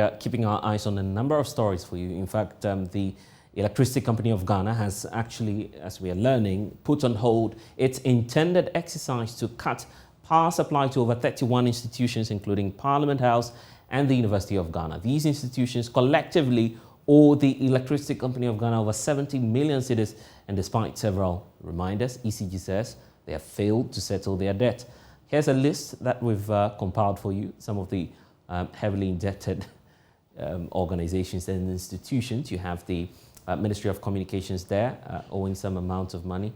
are keeping our eyes on a number of stories for you. In fact, the Electricity Company of Ghana has actually, as we are learning, put on hold its intended exercise to cut power supply to over 31 institutions, including Parliament House and the University of Ghana. These institutions collectively owe the Electricity Company of Ghana over 70 million cedis, and despite several reminders, ECG says they have failed to settle their debt. Here's a list that we've compiled for you, some of the heavily indebted organizations and institutions. You have the Ministry of Communications there, owing some amount of money,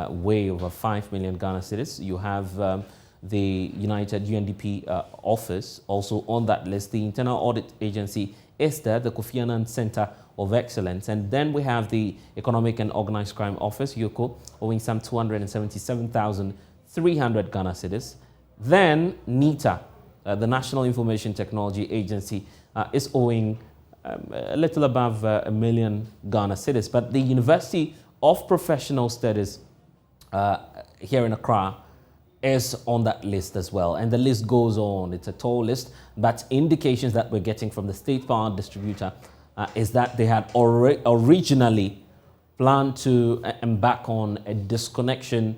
way over 5 million Ghana cedis. You have the United UNDP office also on that list. The Internal Audit Agency is there, the Kofi Annan Center of Excellence. And then we have the Economic and Organized Crime Office, YOCO, owing some 277,300 Ghana cedis. Then NITA, the National Information Technology Agency, is owing a little above a million Ghana cedis. But the University of Professional Studies here in Accra is on that list as well. And the list goes on. It's a tall list, but indications that we're getting from the state power distributor is that they had originally planned to embark on a disconnection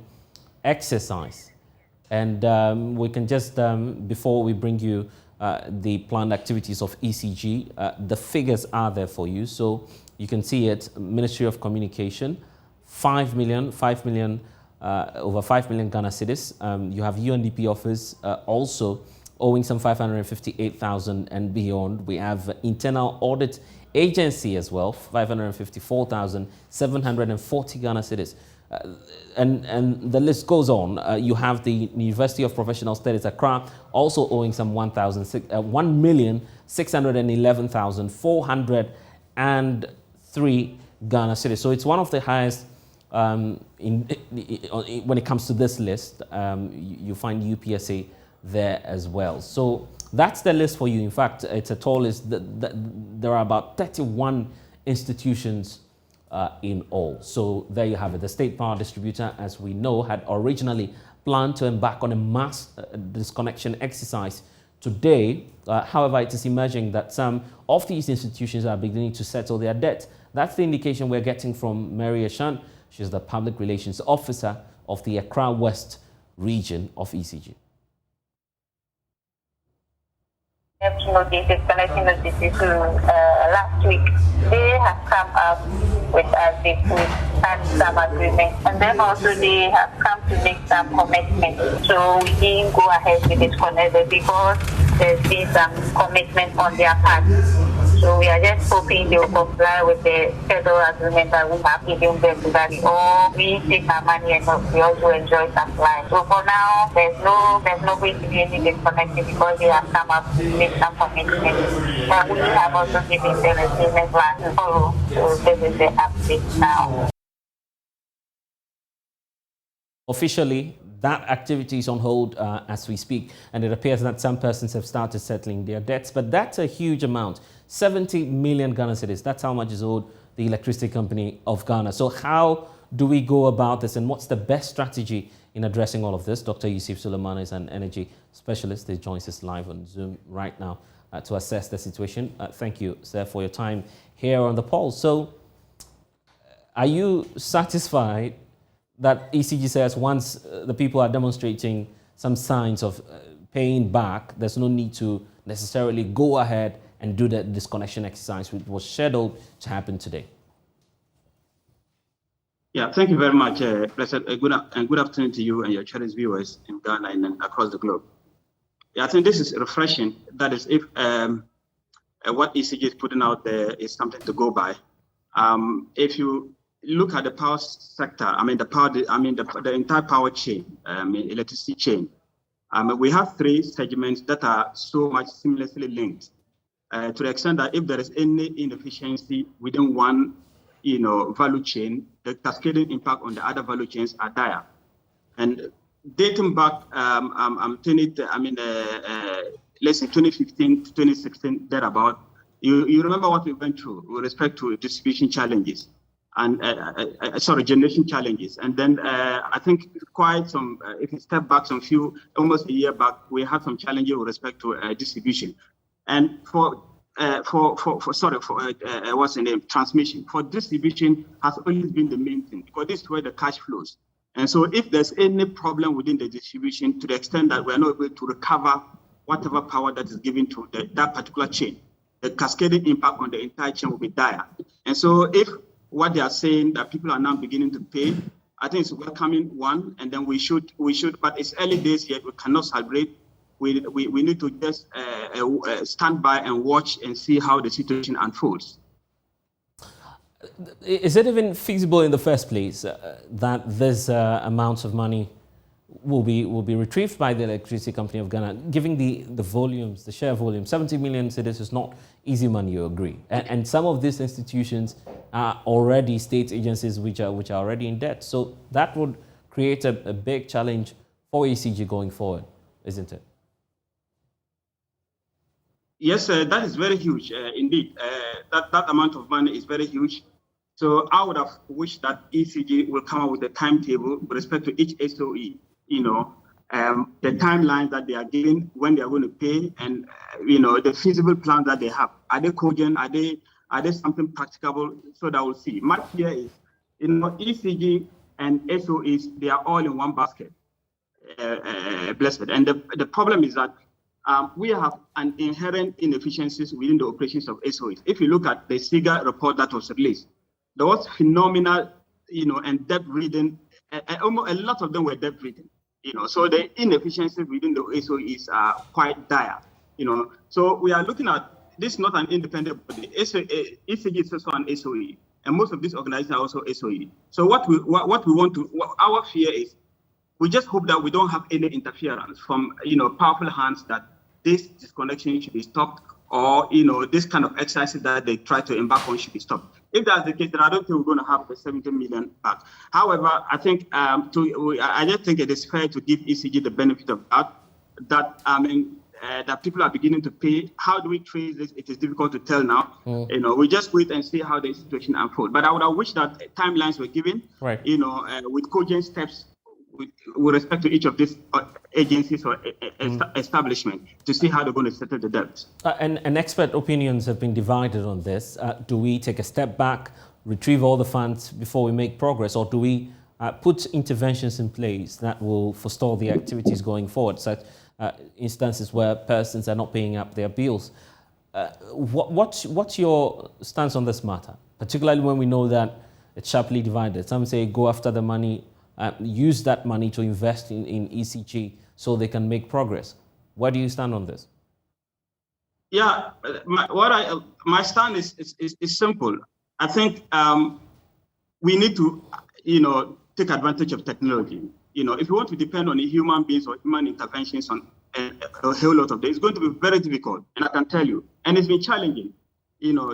exercise. And we can just, before we bring you the planned activities of ECG, the figures are there for you. So you can see it, Ministry of Communication, 5 million, over 5 million Ghana cedis. You have UNDP office also owing some 558,000 and beyond. We have Internal Audit Agency as well, 554,740 Ghana cedis. And the list goes on. You have the University of Professional Studies Accra also owing some 1,611,403 Ghana cedis. So it's one of the highest when it comes to this list. You find UPSA there as well. So that's the list for you. In fact, it's a tall list. There are about 31 institutions in all. So there you have it. The state power distributor, as we know, had originally planned to embark on a mass disconnection exercise today. However, it is emerging that some of these institutions are beginning to settle their debt. That's the indication we're getting from Mary Ashan. She's the public relations officer of the Accra West region of ECG. Notices, connecting notices last week. They have come up with us, they had some agreement, and then also they have come to make some commitments. So we didn't go ahead with this connector because there's been some commitment on their part. So we are just hoping they will comply with the federal agreement that we have given them, so that we take our money and we also enjoy supply. So for now, there's no going to be any disconnection because they have come up with some commitments. But we have also given them a payment plan to follow. So this is the update now. Officially, that activity is on hold as we speak, and it appears that some persons have started settling their debts, but that's a huge amount. 70 million Ghana cedis, that's how much is owed the Electricity Company of Ghana. So how do we go about this, and what's the best strategy in addressing all of this? Dr. Yusuf Suleiman is an energy specialist. He joins us live on Zoom right now to assess the situation. Thank you, sir, for your time here on the Pulse. So are you satisfied that ECG says once the people are demonstrating some signs of paying back, there's no need to necessarily go ahead and do the disconnection exercise, which was scheduled to happen today? Yeah, thank you very much, President. Good afternoon to you and your channel's viewers in Ghana and across the globe. Yeah, I think this is refreshing. That is, if what ECG is putting out there is something to go by. If you look at the power sector, the entire power chain, electricity chain, we have three segments that are so much seamlessly linked. To the extent that if there is any inefficiency within one, value chain, the cascading impact on the other value chains are dire. And dating back, let's say 2015 to 2016, thereabout, you remember what we went through with respect to distribution challenges and generation challenges. And then I think quite some, if you step back almost a year back, we had some challenges with respect to distribution. And for what's the name, transmission. For distribution has always been the main thing, because this is where the cash flows. And so if there's any problem within the distribution, to the extent that we're not able to recover whatever power that is given to that particular chain, the cascading impact on the entire chain will be dire. And so if what they are saying that people are now beginning to pay, I think it's welcoming one, and then we should, but it's early days yet, we cannot celebrate. We need to just stand by and watch and see how the situation unfolds. Is it even feasible in the first place that this amount of money will be retrieved by the Electricity Company of Ghana, given the volumes, the share volume? 70 million cedis is not easy money, you agree? And some of these institutions are already state agencies which are already in debt. So that would create a big challenge for ECG going forward, isn't it? Yes, that is very huge indeed. That amount of money is very huge. So I would have wished that ECG will come up with a timetable with respect to each SOE, the timelines that they are giving, when they are going to pay, and, the feasible plan that they have. Are they cogent? Are they something practicable? So that we'll see. My fear is, ECG and SOEs, they are all in one basket, blessed. And the problem is that we have an inherent inefficiencies within the operations of SOEs. If you look at the SIGA report that was released, there was phenomenal, and debt-ridden, almost a lot of them were debt-ridden, so the inefficiencies within the SOEs are quite dire, So we are looking at this, not an independent body. ECG is also an SOE, and most of these organizations are also SOE. So what our fear is, we just hope that we don't have any interference from, powerful hands, that this disconnection should be stopped, or, this kind of exercises that they try to embark on should be stopped. If that's the case, then I don't think we're going to have the 70 million back. However, I think I just think it is fair to give ECG the benefit of that people are beginning to pay. How do we trace this? It is difficult to tell now. We just wait and see how the situation unfolds. But I would have wished that timelines were given, right, with cogent steps with respect to each of these agencies or establishment, to see how they're going to settle the debt. And expert opinions have been divided on this. Do we take a step back, retrieve all the funds before we make progress, or do we put interventions in place that will forestall the activities going forward, such instances where persons are not paying up their bills? What's your stance on this matter, particularly when we know that it's sharply divided? Some say go after the money, use that money to invest in ECG so they can make progress. Where do you stand on this? Yeah, my stand is simple. I think we need to, take advantage of technology. If you want to depend on human beings or human interventions on a whole lot of this, it's going to be very difficult, and I can tell you. And it's been challenging,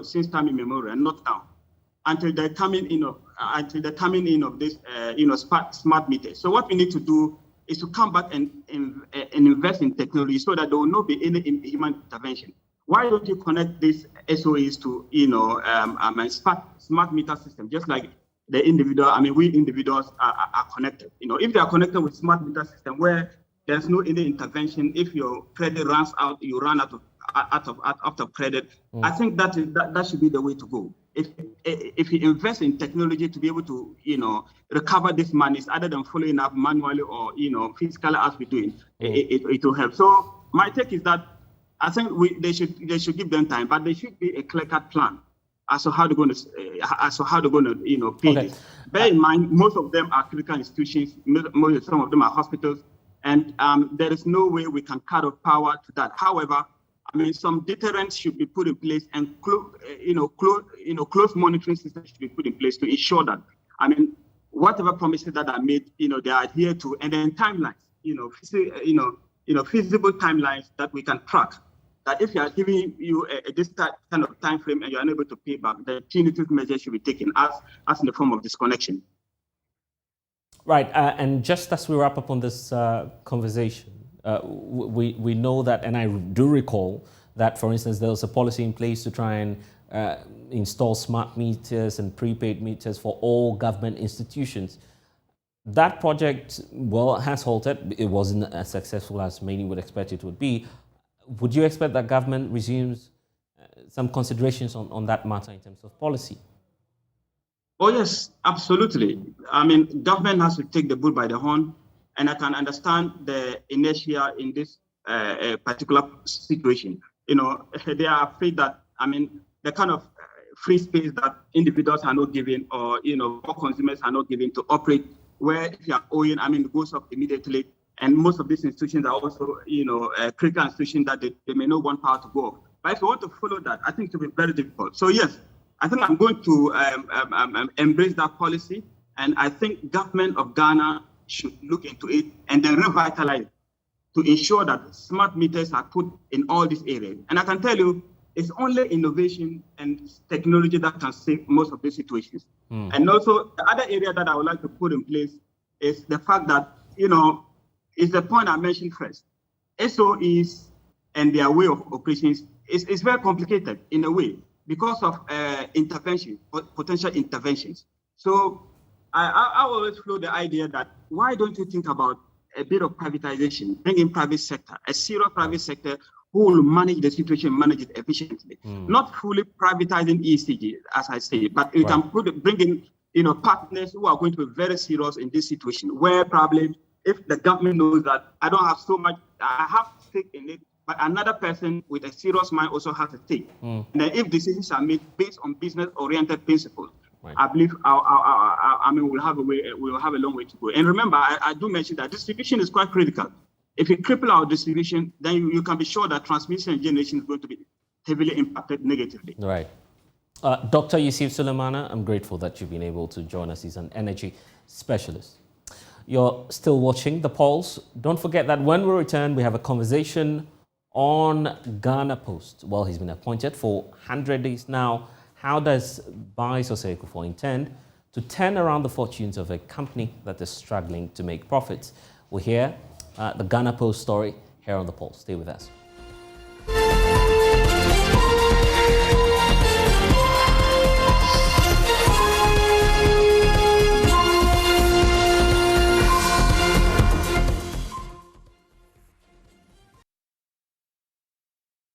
since time immemorial, and not now, until the coming in of this, smart meters. So what we need to do is to come back and invest in technology so that there will not be any human intervention. Why don't you connect these SOEs to, smart meter system, just like the individual? We individuals are connected. If they are connected with smart meter system where there's no any intervention, if your credit runs out, you run out of credit. I think that should be the way to go. If you invest in technology to be able to, recover these monies, other than following up manually or, physically as we're doing, it will help. So my take is that I think they should give them time, but there should be a clear-cut plan as to how they're going to, pay this. Bear in mind, most of them are critical institutions. Some of them are hospitals, and there is no way we can cut off power to that. However, some deterrents should be put in place, and close monitoring systems should be put in place to ensure that, whatever promises that are made, they are adhered to, and then timelines, feasible timelines that we can track. That if you are giving you this kind of time frame and you are unable to pay back, the punitive measures should be taken as in the form of disconnection. Right, and just as we wrap up on this conversation, we know that, and I do recall that, for instance, there was a policy in place to try and install smart meters and prepaid meters for all government institutions. That project, has halted. It wasn't as successful as many would expect it would be. Would you expect that government resumes some considerations on that matter in terms of policy? Oh, yes, absolutely. I mean, government has to take the bull by the horn, and I can understand the inertia in this particular situation. You know, they are afraid that, I mean, the kind of free space that individuals are not given, or, you know, consumers are not given to operate, where if you are owing, I mean, it goes up immediately. And most of these institutions are also, you know, critical institutions that they may not want power to go off. But if you want to follow that, I think it will be very difficult. So yes, I think I'm going to embrace that policy, and I think government of Ghana should look into it and then revitalize it to ensure that smart meters are put in all these areas. And I can tell you, it's only innovation and technology that can save most of these situations. And also, the other area that I would like to put in place is the fact that, you know, is the point I mentioned first. SOEs and their way of operations is very complicated in a way because of intervention, potential interventions. So I always float the idea that why don't you think about a bit of privatization, bring in private sector, a serious private sector who will manage the situation, manage it efficiently. Not fully privatizing ECG, as I say, but you can bring in, you know, partners who are going to be very serious in this situation, where probably if the government knows that I don't have so much, I have stake in it, but another person with a serious mind also has a stake. And then if decisions are made based on business-oriented principles, I believe I mean we'll have a long way to go. And remember, I do mention that distribution is quite critical. If you cripple our distribution, then you can be sure that transmission and generation is going to be heavily impacted negatively. Right. Dr. Yusuf Sulemana, I'm grateful that you've been able to join us. He's an energy specialist. You're still watching The Pulse. Don't forget that when we return, we have a conversation on Ghana Post. Well, he's been appointed for 100 days now. How does Bai Soseko intend to turn around the fortunes of a company that is struggling to make profits? We'll hear the Ghana Post story here on The Pulse. Stay with us.